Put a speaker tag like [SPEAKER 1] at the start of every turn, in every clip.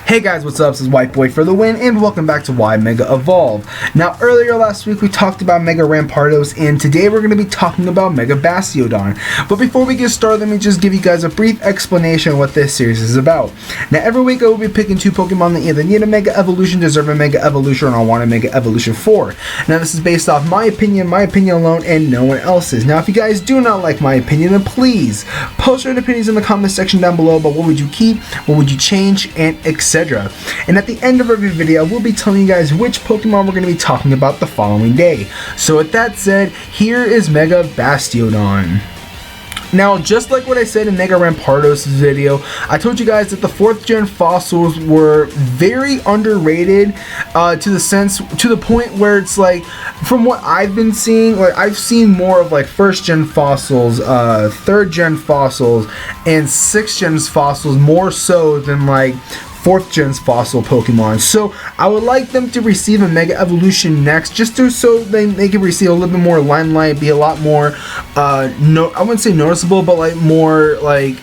[SPEAKER 1] Hey guys, what's up? This is White Boy for the win, and welcome back to Why Mega Evolve. Now, earlier last week we talked about Mega Rampardos, and today we're going to be talking about Mega Bastiodon. But before we get started, let me just give you guys a brief explanation of what this series is about. Now, every week I will be picking two Pokemon that either need a Mega Evolution, deserve a Mega Evolution, or want a Mega Evolution for. Now, this is based off my opinion alone, and no one else's. Now, if you guys do not like my opinion, then please post your opinions in the comment section down below about what would you keep, what would you change, and etc. And at the end of every video, we'll be telling you guys which Pokemon we're going to be talking about the following day. So with that said, here is Mega Bastiodon. Now, just like what I said in Mega Rampardos' video, I told you guys that the 4th gen fossils were very underrated to the point where it's like, from what I've been seeing, like I've seen more of like 1st gen fossils, 3rd gen fossils, and 6th gen fossils more so than like 4th gen's fossil Pokemon. So I would like them to receive a Mega Evolution next, just so they can receive a little bit more limelight, be a lot more I wouldn't say noticeable, but like more like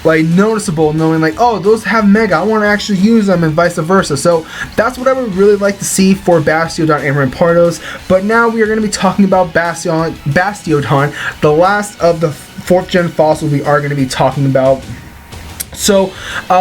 [SPEAKER 1] noticeable, knowing like, oh, those have Mega, I want to actually use them, and vice versa. So that's what I would really like to see for Bastiodon and Rampardos. But now we are going to be talking about Bastiodon, the last of the 4th gen fossils we are going to be talking about. So,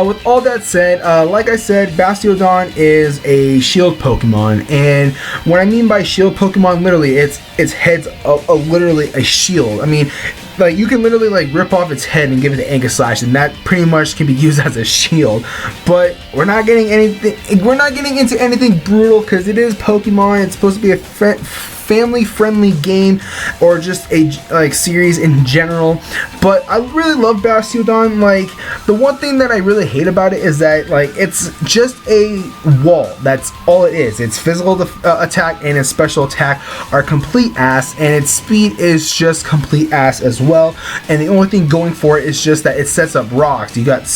[SPEAKER 1] with all that said, like I said, Bastiodon is a shield Pokemon, and what I mean by shield Pokemon, literally, its head's literally a shield. I mean, like, you can literally like rip off its head and give it an Anger Slash, and that pretty much can be used as a shield. But we're not getting into anything brutal, because it is Pokemon. It's supposed to be a family-friendly game, or just a series in general. But I really love Bastiodon. Like, the one thing that I really hate about it is that like it's just a wall. That's all it is. Its physical attack and its special attack are complete ass, and its speed is just complete ass as well. And the only thing going for it is just that it sets up rocks. You got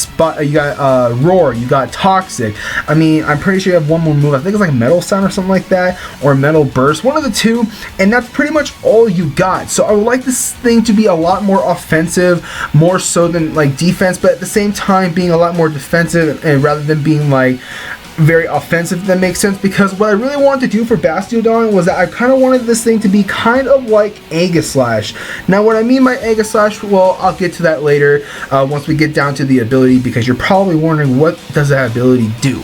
[SPEAKER 1] Roar, you got Toxic. I mean, I'm pretty sure you have one more move. I think it's like Metal Sound or something like that, or Metal Burst, one of the two. And that's pretty much all you got. So I would like this thing to be a lot more offensive, more so than like defense, but at the same time being a lot more defensive, and rather than being like very offensive, if that makes sense. Because what I really wanted to do for Bastiodon was that I kind of wanted this thing to be kind of like Anger Slash. Now, what I mean by Anger Slash, well, I'll get to that later once we get down to the ability, because you're probably wondering what does that ability do.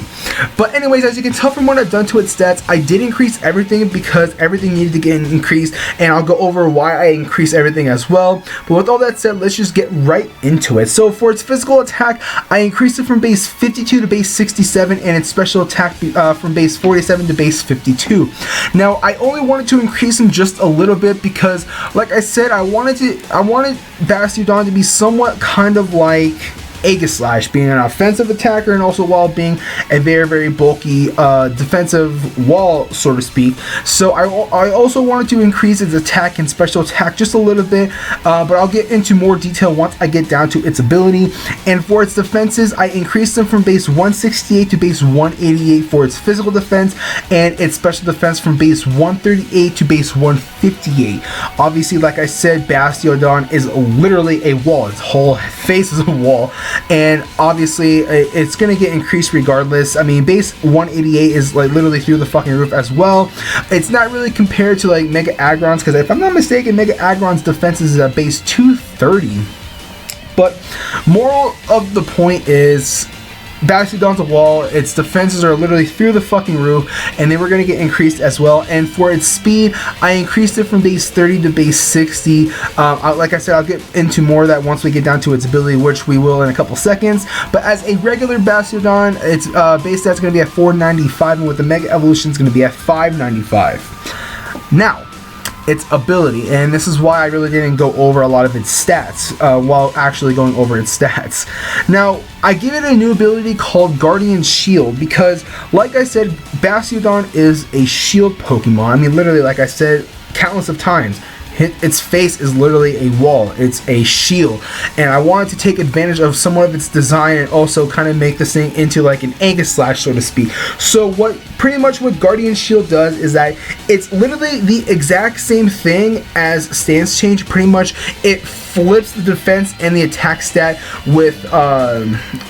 [SPEAKER 1] But anyways, as you can tell from what I've done to its stats, I did increase everything because everything needed to get increased, and I'll go over why I increased everything as well. But with all that said, let's just get right into it. So for its physical attack, I increased it from base 52 to base 67, and its special attack from base 47 to base 52. Now, I only wanted to increase them just a little bit because, like I said, I wanted Bastiodon to be somewhat kind of like Anger Slash, being an offensive attacker, and also while being a very, very bulky defensive wall, so to speak. So I also wanted to increase its attack and special attack just a little bit, but I'll get into more detail once I get down to its ability. And for its defenses, I increased them from base 168 to base 188 for its physical defense, and its special defense from base 138 to base 158. Obviously, like I said, Bastiodon is literally a wall. Its whole face is a wall. And obviously it's gonna get increased regardless. I mean, base 188 is like literally through the fucking roof as well. It's not really compared to like Mega Aggron's, because if I'm not mistaken, Mega Aggron's defenses is at base 230. But moral of the point is, Bastiodon's a wall. Its defenses are literally through the fucking roof, and they were going to get increased as well. And for its speed, I increased it from base 30 to base 60. Like I said, I'll get into more of that once we get down to its ability, which we will in a couple seconds. But as a regular Bastiodon, its base stat's going to be at 495, and with the Mega Evolution, it's going to be at 595. Now, its ability, and this is why I really didn't go over a lot of its stats while actually going over its stats. Now, I give it a new ability called Guardian Shield, because like I said, Bastiodon is a shield Pokemon. I mean, literally, like I said countless of times, its face is literally a wall. It's a shield, and I wanted to take advantage of somewhat of its design and also kind of make this thing into like an Aegislash, so to speak. So what Guardian Shield does is that it's literally the exact same thing as Stance Change. Pretty much it flips the defense and the attack stat with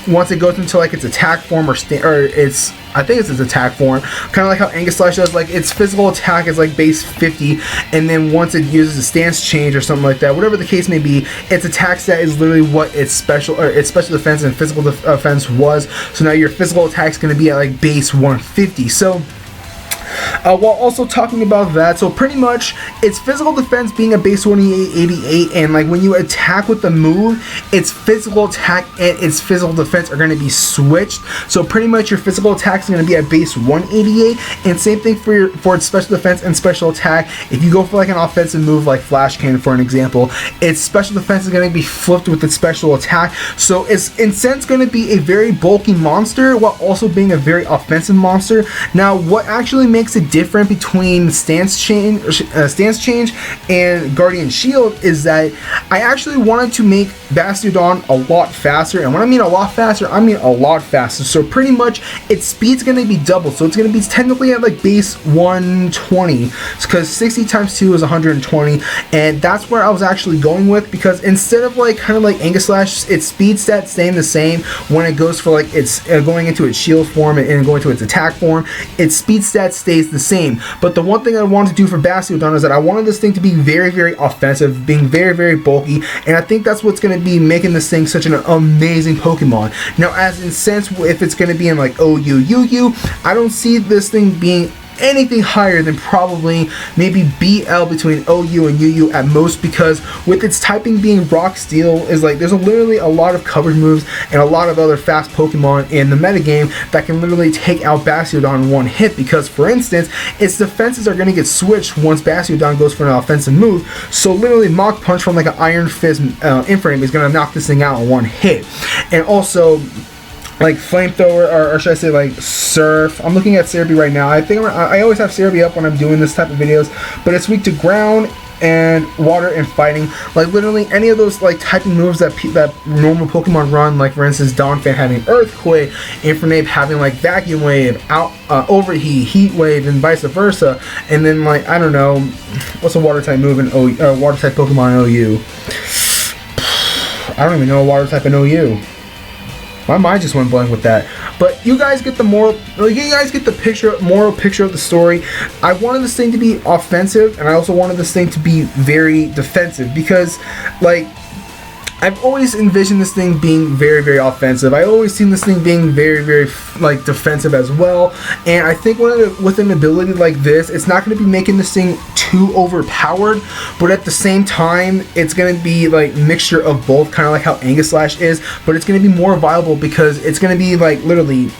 [SPEAKER 1] once it goes into like its attack form or its, I think it's its attack form, kind of like how Aegislash does. Like its physical attack is like base 50, and then once it uses a stance change or something like that, whatever the case may be, its attack stat is literally what its special defense and physical defense was. So now your physical attack is going to be at like base 150. So while also talking about that, so pretty much its physical defense being a base 188, and like when you attack with the move, its physical attack and its physical defense are going to be switched. So pretty much your physical attack is going to be at base 188, and same thing for its special defense and special attack. If you go for like an offensive move like Flash Cannon, for an example, its special defense is going to be flipped with its special attack. So it's in sense going to be a very bulky monster while also being a very offensive monster. Now what actually makes it different between Stance Change and Guardian Shield is that I actually wanted to make Bastiodon a lot faster, and when I mean a lot faster, I mean a lot faster. So pretty much its speed's going to be doubled, so it's going to be technically at like base 120, because 60 times 2 is 120, and that's where I was actually going with, because instead of like kind of like Aegislash, its speed stat staying the same when it goes for like its going into its shield form and going to its attack form, its speed stat stays the same. But the one thing I wanted to do for Bastiodon is that I wanted this thing to be very, very offensive, being very, very bulky, and I think that's what's going to be making this thing such an amazing Pokemon. Now, as in sense, if it's going to be in like OU, UU, I don't see this thing being anything higher than probably maybe BL between OU and UU at most, because with its typing being Rock Steel, is like there's literally a lot of coverage moves and a lot of other fast Pokemon in the metagame that can literally take out Bastiodon in one hit, because for instance its defenses are going to get switched once Bastiodon goes for an offensive move. So literally Mach Punch from like an Iron Fist Infernape is going to knock this thing out in one hit. And also like Flamethrower, or should I say like Surf. I'm looking at Cerebi right now. I always have Cerebi up when I'm doing this type of videos, but it's weak to ground and water and fighting. Like literally any of those like typing moves that normal Pokemon run, like for instance Donphan having Earthquake, Infernape having like Vacuum Wave, Overheat, Heat Wave, and vice versa. And then like I don't know, what's a water type move in water type Pokemon in OU? I don't even know a water type in OU. My mind just went blank with that. But you guys get the moral picture of the story. I wanted this thing to be offensive, and I also wanted this thing to be very defensive, because like I've always envisioned this thing being very, very offensive. I always seen this thing being very, very like defensive as well. And I think with an ability like this, it's not going to be making this thing too overpowered, but at the same time, it's going to be like mixture of both, kind of like how Aegislash is. But it's going to be more viable because it's going to be like literally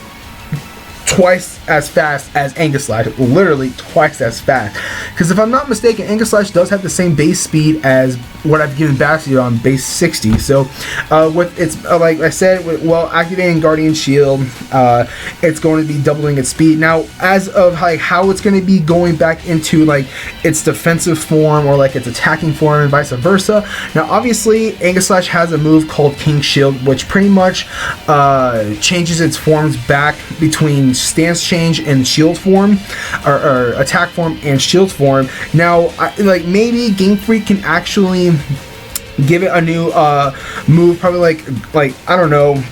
[SPEAKER 1] twice as fast as Aegislash, literally twice as fast. Because if I'm not mistaken, Aegislash does have the same base speed as what I've given Bastiodon, base 60. So with its like I said, while activating Guardian Shield, it's going to be doubling its speed. Now, as of like how it's going to be going back into like its defensive form or like its attacking form and vice versa. Now, obviously, Aegislash has a move called King Shield, which pretty much changes its forms back between Stance Change and Shield form, or attack form and Shield form. Now, like maybe Game Freak can actually give it a new move, probably like I don't know,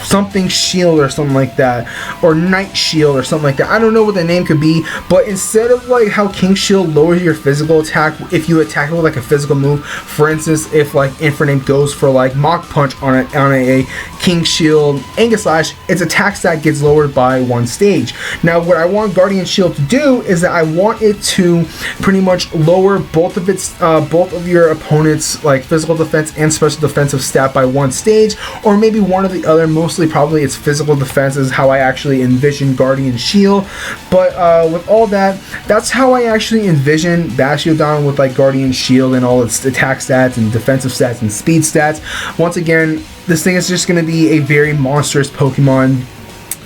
[SPEAKER 1] something Shield or something like that, or Night Shield or something like that. I don't know what the name could be, but instead of like how King Shield lowers your physical attack if you attack it with like a physical move, for instance, if like Infernape goes for like Mach Punch on a King Shield Aegislash, its attack stat gets lowered by one stage. Now, what I want Guardian Shield to do is that I want it to pretty much lower both of your opponent's like physical defense and special defensive stat by one stage, or maybe one or the other. Mostly probably its physical defense is how I actually envision Guardian Shield. But with all that, that's how I actually envision Bastiodon with like Guardian Shield and all its attack stats and defensive stats and speed stats. Once again, this thing is just going to be a very monstrous Pokemon.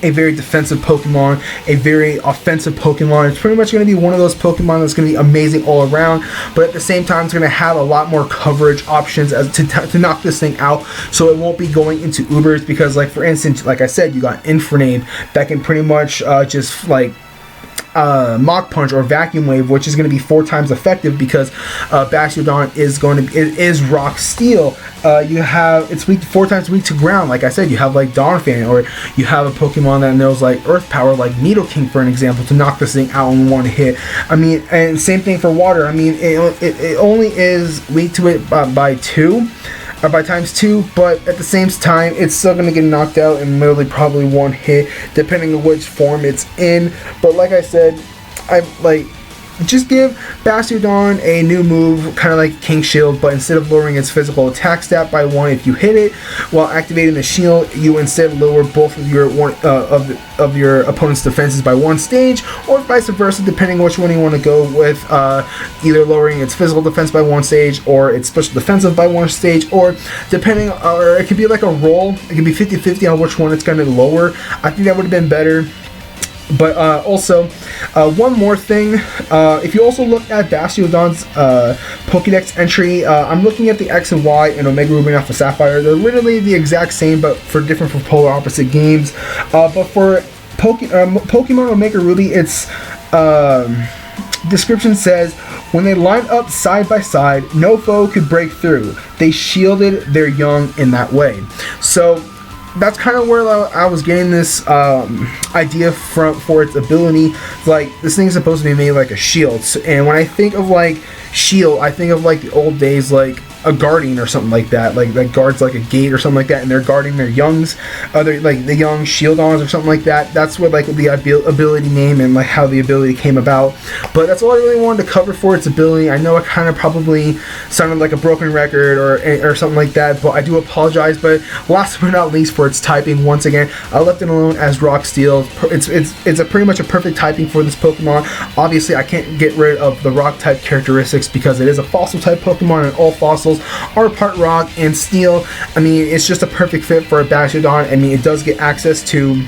[SPEAKER 1] a very defensive Pokemon, a very offensive Pokemon. It's pretty much going to be one of those Pokemon that's going to be amazing all around, but at the same time it's going to have a lot more coverage options as to knock this thing out, so it won't be going into Ubers, because like for instance, like I said, you got Infernape that can pretty much just like Mach Punch or Vacuum Wave, which is going to be 4 times effective because Bastiodon is Rock Steel. You have it's 4 times weak to ground. Like I said, you have like Donphan, or you have a Pokemon that knows like Earth Power, like Nidoking for an example, to knock this thing out in one hit. I mean, and same thing for Water. I mean, it only is weak to it by 2. By times 2, but at the same time it's still going to get knocked out in literally probably 1 hit, depending on which form it's in. But like I said, I like just give Bastiodon a new move, kind of like King Shield, but instead of lowering its physical attack stat by 1 if you hit it while activating the shield, you instead lower both of your of your opponent's defenses by 1 stage, or vice versa, depending on which one you want to go with, either lowering its physical defense by 1 stage or its special defensive by 1 stage, or depending, or it could be like a roll. It could be 50-50 on which one it's going to lower. I think that would have been better. But also, one more thing, if you also look at Bastiodon's Pokédex entry, I'm looking at the X and Y and Omega Ruby and Alpha Sapphire. They're literally the exact same, but for polar opposite games. But for Pokemon Omega Ruby, its description says, when they line up side by side, no foe could break through. They shielded their young in that way. So that's kind of where I was getting this idea for its ability. Like, this thing's supposed to be made like a shield, and when I think of like shield, I think of like the old days, like a guardian or something like that, like that guards like a gate or something like that, and they're guarding their youngs, other like the young Shieldons or something like that. That's what like the ability name and like how the ability came about. But that's all I really wanted to cover for its ability. I know it kind of probably sounded like a broken record or something like that, but I do apologize. But last but not least, for its typing, once again, I left it alone as Rock Steel. It's a pretty much a perfect typing for this Pokemon. Obviously, I can't get rid of the Rock type characteristics because it is a fossil type Pokemon, and all fossils are part rock and steel. I mean, it's just a perfect fit for a Bastiodon. I mean, it does get access to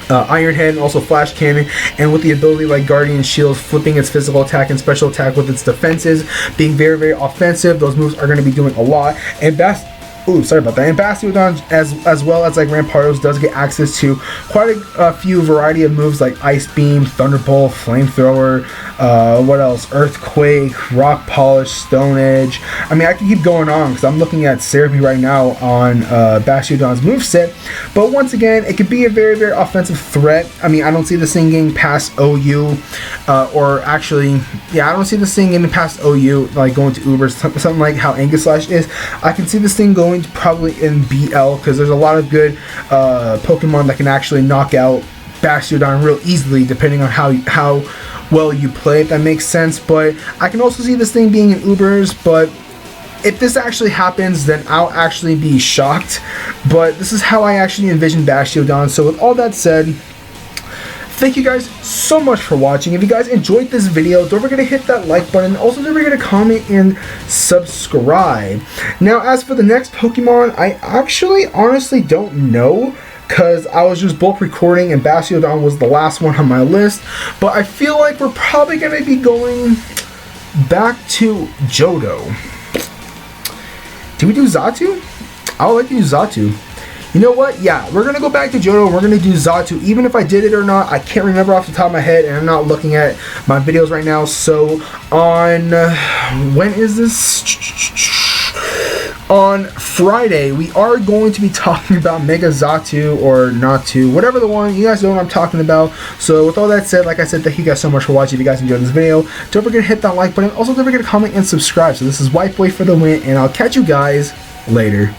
[SPEAKER 1] Iron Head and also Flash Cannon, and with the ability like Guardian Shield, flipping its physical attack and special attack with its defenses, being very, very offensive. Those moves are going to be doing a lot. And sorry about that. And Bastiodon, as well as like Rampardos, does get access to quite a few variety of moves like Ice Beam, Thunderbolt, Flamethrower, what else? Earthquake, Rock Polish, Stone Edge. I mean, I can keep going on because I'm looking at Therapy right now on Bastiodon's moveset. But once again, it could be a very, very offensive threat. I mean, I don't see this thing getting past OU, or actually, yeah, I don't see this thing getting past OU, like going to Ubers, something like how Anguslash is. I can see this thing going to probably in BL, because there's a lot of good Pokemon that can actually knock out Bastiodon real easily, depending on how well you play, if that makes sense. But I can also see this thing being in Ubers, but if this actually happens, then I'll actually be shocked. But this is how I actually envision Bastiodon. So with all that said, thank you guys so much for watching. If you guys enjoyed this video, don't forget to hit that like button. Also, don't forget to comment and subscribe. Now, as for the next Pokemon, I actually honestly don't know, because I was just bulk recording and Bastiodon was the last one on my list. But I feel like we're probably going to be going back to Johto. Did we do Xatu? I would like to do Xatu. You know what? Yeah, we're going to go back to Johto. We're going to do Xatu. Even if I did it or not, I can't remember off the top of my head, and I'm not looking at my videos right now. So on, when is this? On Friday, we are going to be talking about Mega Xatu or Natu, whatever the one. You guys know what I'm talking about. So with all that said, like I said, thank you guys so much for watching. If you guys enjoyed this video, don't forget to hit that like button. Also, don't forget to comment and subscribe. So this is White Boy for the win, and I'll catch you guys later.